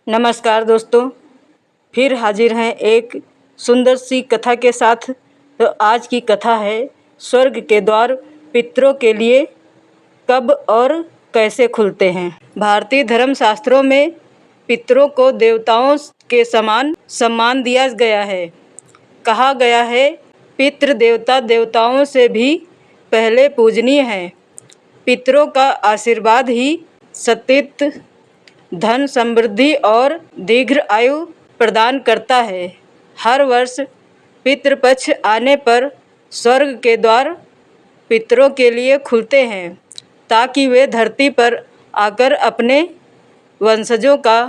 नमस्कार दोस्तों, फिर हाजिर हैं एक सुंदर सी कथा के साथ। तो आज की कथा है स्वर्ग के द्वार पितरों के लिए कब और कैसे खुलते हैं। भारतीय धर्मशास्त्रों में पितरों को देवताओं के समान सम्मान दिया गया है। कहा गया है पितृ देवता देवताओं से भी पहले पूजनीय हैं। पितरों का आशीर्वाद ही सतत धन समृद्धि और दीर्घ आयु प्रदान करता है। हर वर्ष पितृपक्ष आने पर स्वर्ग के द्वार पितरों के लिए खुलते हैं ताकि वे धरती पर आकर अपने वंशजों का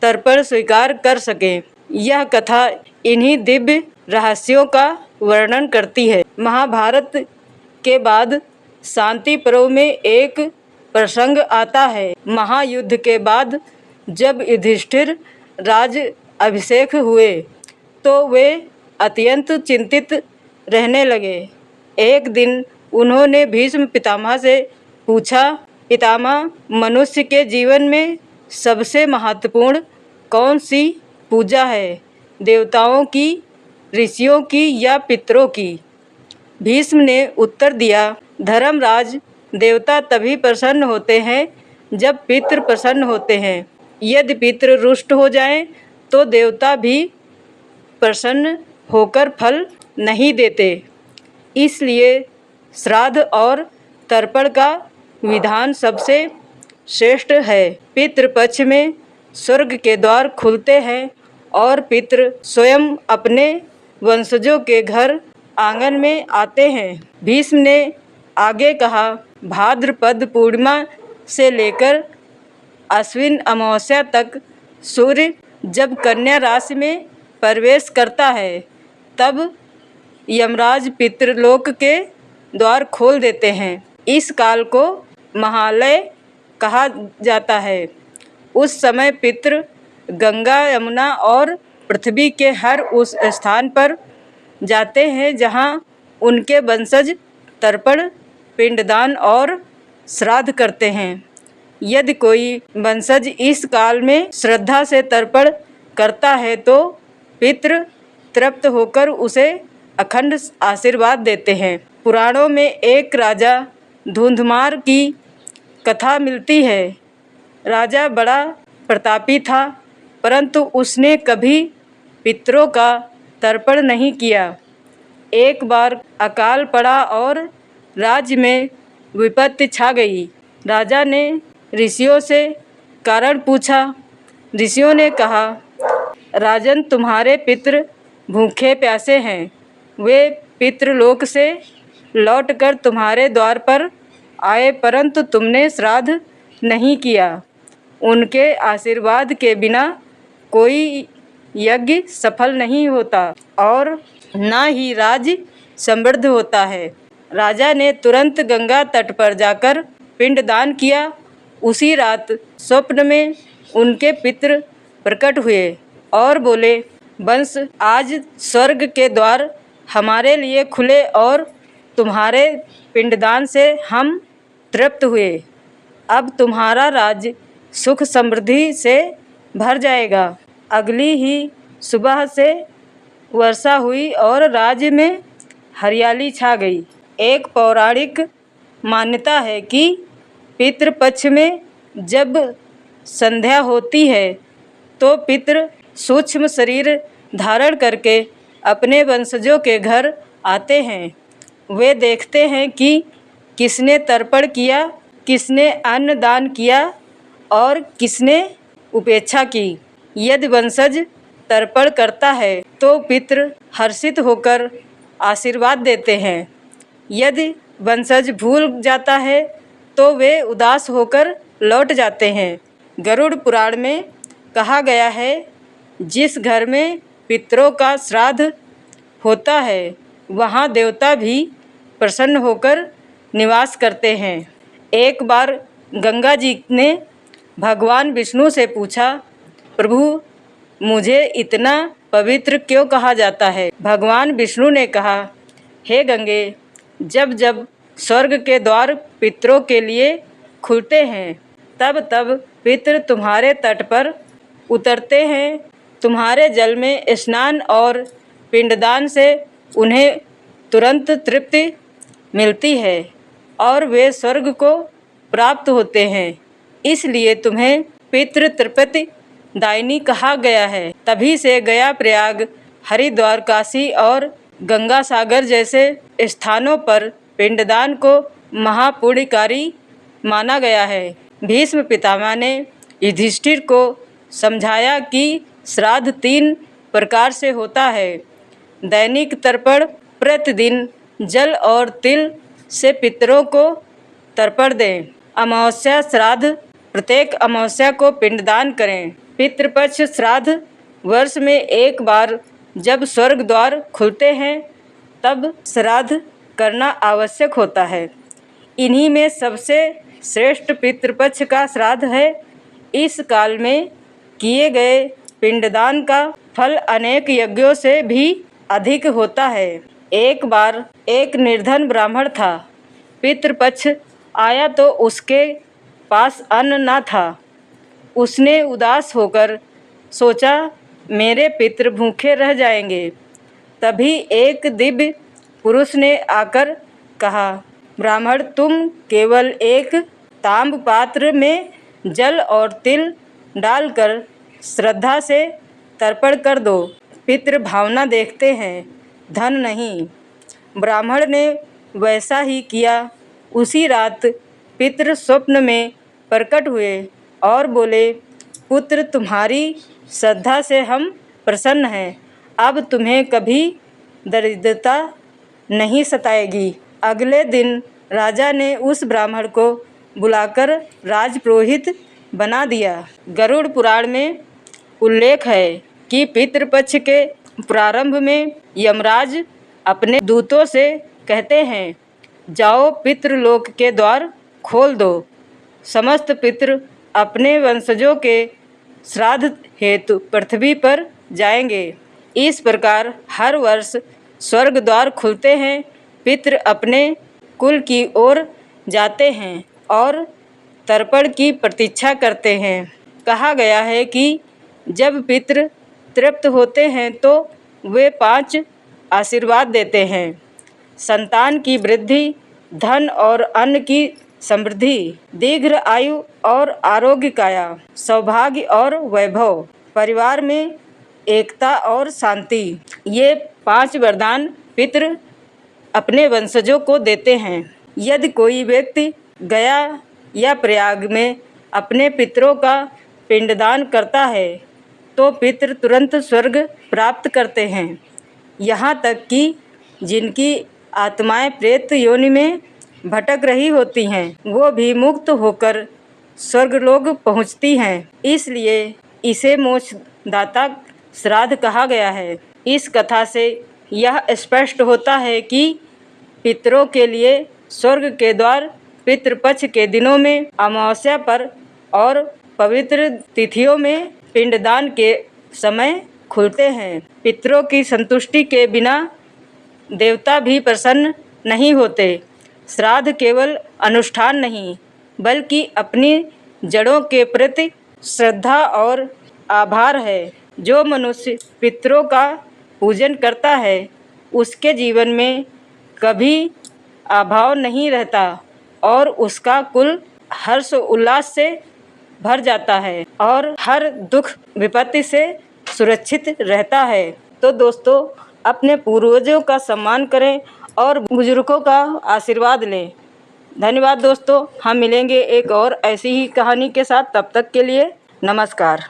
तर्पण स्वीकार कर सकें। यह कथा इन्हीं दिव्य रहस्यों का वर्णन करती है। महाभारत के बाद शांति पर्व में एक प्रसंग आता है। महायुद्ध के बाद जब युधिष्ठिर राज अभिषेक हुए तो वे अत्यंत चिंतित रहने लगे। एक दिन उन्होंने भीष्म पितामह से पूछा, पितामह, मनुष्य के जीवन में सबसे महत्वपूर्ण कौन सी पूजा है, देवताओं की, ऋषियों की या पितरों की? भीष्म ने उत्तर दिया, धर्मराज, देवता तभी प्रसन्न होते हैं जब पितृ प्रसन्न होते हैं। यदि पितृ रुष्ट हो जाएं तो देवता भी प्रसन्न होकर फल नहीं देते। इसलिए श्राद्ध और तर्पण का विधान सबसे श्रेष्ठ है। पितृपक्ष में स्वर्ग के द्वार खुलते हैं और पितृ स्वयं अपने वंशजों के घर आंगन में आते हैं। भीष्म ने आगे कहा, भाद्रपद पूर्णिमा से लेकर अश्विन अमावस्या तक सूर्य जब कन्या राशि में प्रवेश करता है तब यमराज पितृलोक के द्वार खोल देते हैं। इस काल को महालय कहा जाता है। उस समय पितृ गंगा, यमुना और पृथ्वी के हर उस स्थान पर जाते हैं जहां उनके वंशज तर्पण, पिंडदान और श्राद्ध करते हैं। यदि कोई वंशज इस काल में श्रद्धा से तर्पण करता है तो पितृ तृप्त होकर उसे अखंड आशीर्वाद देते हैं। पुराणों में एक राजा धुंधमार की कथा मिलती है। राजा बड़ा प्रतापी था, परंतु उसने कभी पितरों का तर्पण नहीं किया। एक बार अकाल पड़ा और राज्य में विपत्ति छा गई। राजा ने ऋषियों से कारण पूछा। ऋषियों ने कहा, राजन, तुम्हारे पितृ भूखे प्यासे हैं। वे पितृलोक से लौटकर तुम्हारे द्वार पर आए, परंतु तुमने श्राद्ध नहीं किया। उनके आशीर्वाद के बिना कोई यज्ञ सफल नहीं होता और न ही राज्य समृद्ध होता है। राजा ने तुरंत गंगा तट पर जाकर पिंडदान किया। उसी रात स्वप्न में उनके पितृ प्रकट हुए और बोले, वंश, आज स्वर्ग के द्वार हमारे लिए खुले और तुम्हारे पिंडदान से हम तृप्त हुए। अब तुम्हारा राज्य सुख समृद्धि से भर जाएगा। अगली ही सुबह से वर्षा हुई और राज्य में हरियाली छा गई। एक पौराणिक मान्यता है कि पितृपक्ष में जब संध्या होती है तो पितृ सूक्ष्म शरीर धारण करके अपने वंशजों के घर आते हैं। वे देखते हैं कि किसने तर्पण किया, किसने अन्न दान किया और किसने उपेक्षा की। यदि वंशज तर्पण करता है तो पितृ हर्षित होकर आशीर्वाद देते हैं। यदि वंशज भूल जाता है तो वे उदास होकर लौट जाते हैं। गरुड़ पुराण में कहा गया है, जिस घर में पितरों का श्राद्ध होता है वहाँ देवता भी प्रसन्न होकर निवास करते हैं। एक बार गंगा जी ने भगवान विष्णु से पूछा, प्रभु, मुझे इतना पवित्र क्यों कहा जाता है? भगवान विष्णु ने कहा, हे गंगे, जब जब स्वर्ग के द्वार पितरों के लिए खुलते हैं तब तब पितृ तुम्हारे तट पर उतरते हैं। तुम्हारे जल में स्नान और पिंडदान से उन्हें तुरंत तृप्ति मिलती है और वे स्वर्ग को प्राप्त होते हैं। इसलिए तुम्हें पितृ तृप्ति दायिनी कहा गया है। तभी से गया, प्रयाग, हरिद्वार, काशी और गंगा सागर जैसे स्थानों पर पिंडदान को महापुण्यकारी माना गया है। भीष्म पितामह ने युधिष्ठिर को समझाया कि श्राद्ध 3 प्रकार से होता है। दैनिक तर्पण, प्रतिदिन जल और तिल से पितरों को तर्पण दें। अमावस्या श्राद्ध, प्रत्येक अमावस्या को पिंडदान करें। पितृपक्ष श्राद्ध, वर्ष में एक बार जब स्वर्ग द्वार खुलते हैं तब श्राद्ध करना आवश्यक होता है। इन्हीं में सबसे श्रेष्ठ पितृपक्ष का श्राद्ध है। इस काल में किए गए पिंडदान का फल अनेक यज्ञों से भी अधिक होता है। एक बार एक निर्धन ब्राह्मण था। पितृपक्ष आया तो उसके पास अन्न न था। उसने उदास होकर सोचा, मेरे पितृ भूखे रह जाएंगे। तभी एक दिव्य पुरुष ने आकर कहा, ब्राह्मण, तुम केवल एक ताम्र पात्र में जल और तिल डालकर श्रद्धा से तर्पण कर दो। पितृ भावना देखते हैं, धन नहीं। ब्राह्मण ने वैसा ही किया। उसी रात पितृ स्वप्न में प्रकट हुए और बोले, पुत्र, तुम्हारी श्रद्धा से हम प्रसन्न हैं। अब तुम्हें कभी दरिद्रता नहीं सताएगी। अगले दिन राजा ने उस ब्राह्मण को बुलाकर राजपुरोहित बना दिया। गरुड़ पुराण में उल्लेख है कि पितृपक्ष के प्रारंभ में यमराज अपने दूतों से कहते हैं, जाओ पितृलोक के द्वार खोल दो। समस्त पितृ अपने वंशजों के श्राद्ध हेतु पृथ्वी पर जाएंगे। इस प्रकार हर वर्ष स्वर्ग द्वार खुलते हैं। पितृ अपने कुल की ओर जाते हैं और तर्पण की प्रतीक्षा करते हैं। कहा गया है कि जब पितृ तृप्त होते हैं तो वे 5 आशीर्वाद देते हैं। संतान की वृद्धि, धन और अन्न की समृद्धि, दीर्घ आयु और आरोग्य काया, सौभाग्य और वैभव, परिवार में एकता और शांति। ये 5 वरदान पितृ अपने वंशजों को देते हैं। यदि कोई व्यक्ति गया या प्रयाग में अपने पितरों का पिंडदान करता है तो पितृ तुरंत स्वर्ग प्राप्त करते हैं। यहाँ तक कि जिनकी आत्माएं प्रेत योनि में भटक रही होती हैं वो भी मुक्त होकर स्वर्गलोक पहुँचती हैं। इसलिए इसे मोक्षदाता श्राद्ध कहा गया है। इस कथा से यह स्पष्ट होता है कि पितरों के लिए स्वर्ग के द्वार पितृपक्ष के दिनों में, अमावस्या पर और पवित्र तिथियों में पिंडदान के समय खुलते हैं। पितरों की संतुष्टि के बिना देवता भी प्रसन्न नहीं होते। श्राद्ध केवल अनुष्ठान नहीं बल्कि अपनी जड़ों के प्रति श्रद्धा और आभार है। जो मनुष्य पितरों का पूजन करता है उसके जीवन में कभी अभाव नहीं रहता और उसका कुल हर्ष उल्लास से भर जाता है और हर दुख विपत्ति से सुरक्षित रहता है। तो दोस्तों, अपने पूर्वजों का सम्मान करें और बुजुर्गों का आशीर्वाद लें। धन्यवाद दोस्तों। हम मिलेंगे एक और ऐसी ही कहानी के साथ। तब तक के लिए नमस्कार।